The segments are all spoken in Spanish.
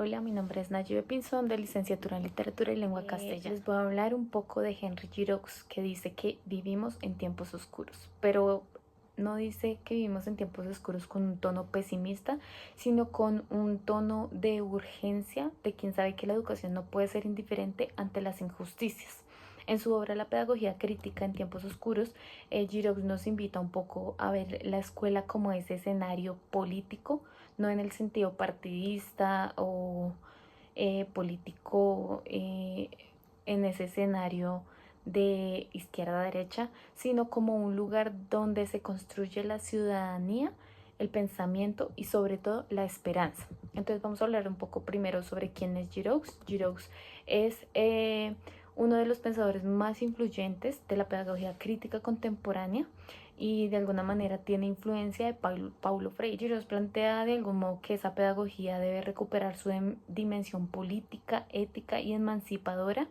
Hola, mi nombre es Nayibe Pinzón, de licenciatura en Literatura y Lengua Castellana. Les voy a hablar un poco de Henry Giroux, que dice que vivimos en tiempos oscuros, pero no dice que vivimos en tiempos oscuros con un tono pesimista, sino con un tono de urgencia de quien sabe que la educación no puede ser indiferente ante las injusticias. En su obra La pedagogía crítica en tiempos oscuros, Giroux nos invita un poco a ver la escuela como ese escenario político, no en el sentido partidista o político en ese escenario de izquierda a derecha, sino como un lugar donde se construye la ciudadanía, el pensamiento y sobre todo la esperanza. Entonces vamos a hablar un poco primero sobre quién es Giroux. Giroux es uno de los pensadores más influyentes de la pedagogía crítica contemporánea y de alguna manera tiene influencia de Paulo Freire. Nos plantea de algún modo que esa pedagogía debe recuperar su dimensión política, ética y emancipadora,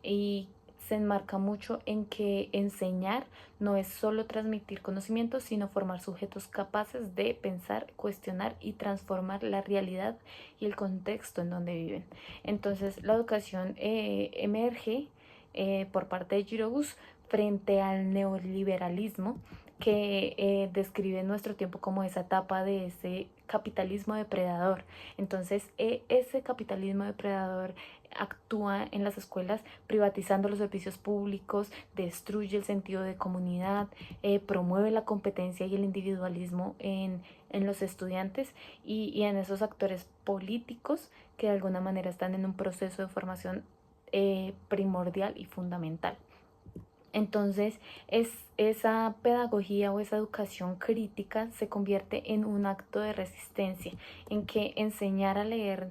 y se enmarca mucho en que enseñar no es solo transmitir conocimientos, sino formar sujetos capaces de pensar, cuestionar y transformar la realidad y el contexto en donde viven. Entonces la educación emerge por parte de Giroux frente al neoliberalismo que describe nuestro tiempo como esa etapa de ese capitalismo depredador. Entonces, ese capitalismo depredador actúa en las escuelas privatizando los servicios públicos, destruye el sentido de comunidad, promueve la competencia y el individualismo en los estudiantes y en esos actores políticos que de alguna manera están en un proceso de formación primordial y fundamental. Entonces, esa pedagogía o esa educación crítica se convierte en un acto de resistencia, en que enseñar a leer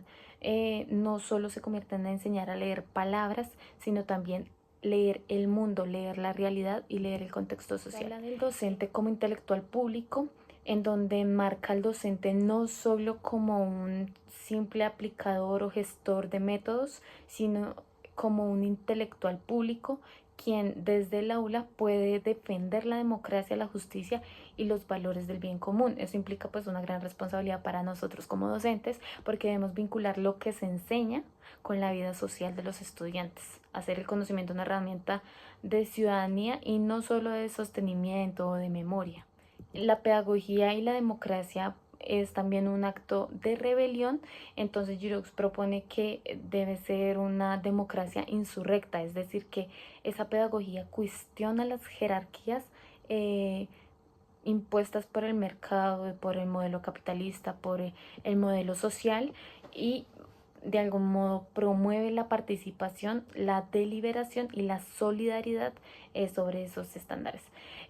no solo se convierte en enseñar a leer palabras, sino también leer el mundo, leer la realidad y leer el contexto social. Habla del docente como intelectual público, en donde marca al docente no solo como un simple aplicador o gestor de métodos, sino como un intelectual público quien desde el aula puede defender la democracia, la justicia y los valores del bien común. Eso implica pues una gran responsabilidad para nosotros como docentes, porque debemos vincular lo que se enseña con la vida social de los estudiantes, hacer el conocimiento una herramienta de ciudadanía y no solo de sostenimiento o de memoria. La pedagogía y la democracia es también un acto de rebelión. Entonces Giroux propone que debe ser una democracia insurrecta, es decir, que esa pedagogía cuestiona las jerarquías eh, impuestas por el mercado, por el modelo capitalista, por el modelo social, y de algún modo promueve la participación, la deliberación y la solidaridad sobre esos estándares.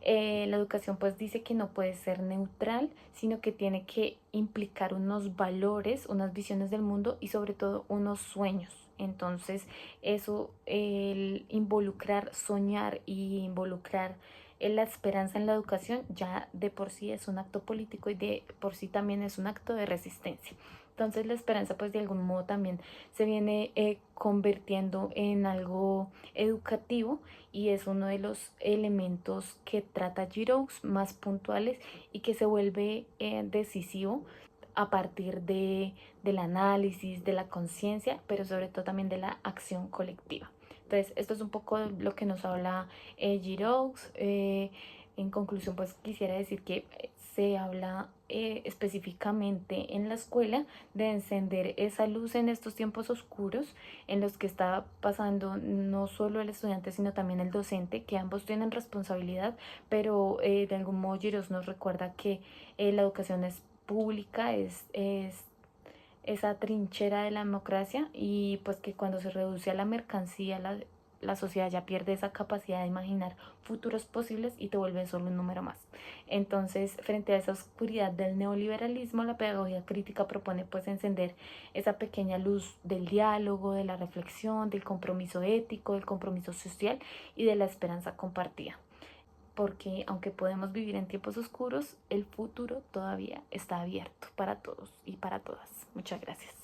La educación pues dice que no puede ser neutral, sino que tiene que implicar unos valores, unas visiones del mundo y sobre todo unos sueños. Entonces eso, el involucrar, soñar y involucrar la esperanza en la educación ya de por sí es un acto político y de por sí también es un acto de resistencia. Entonces la esperanza pues de algún modo también se viene convirtiendo en algo educativo y es uno de los elementos que trata Giroux más puntuales y que se vuelve decisivo a partir del análisis, de la conciencia, pero sobre todo también de la acción colectiva. Entonces, esto es un poco lo que nos habla Giroux. En conclusión, pues quisiera decir que se habla específicamente en la escuela de encender esa luz en estos tiempos oscuros en los que está pasando no solo el estudiante, sino también el docente, que ambos tienen responsabilidad, pero de algún modo Giroux nos recuerda que la educación es pública, es esa trinchera de la democracia, y pues que cuando se reduce a la mercancía, la sociedad ya pierde esa capacidad de imaginar futuros posibles y te vuelve solo un número más. Entonces, frente a esa oscuridad del neoliberalismo, la pedagogía crítica propone pues encender esa pequeña luz del diálogo, de la reflexión, del compromiso ético, del compromiso social y de la esperanza compartida, porque aunque podemos vivir en tiempos oscuros, el futuro todavía está abierto para todos y para todas. Muchas gracias.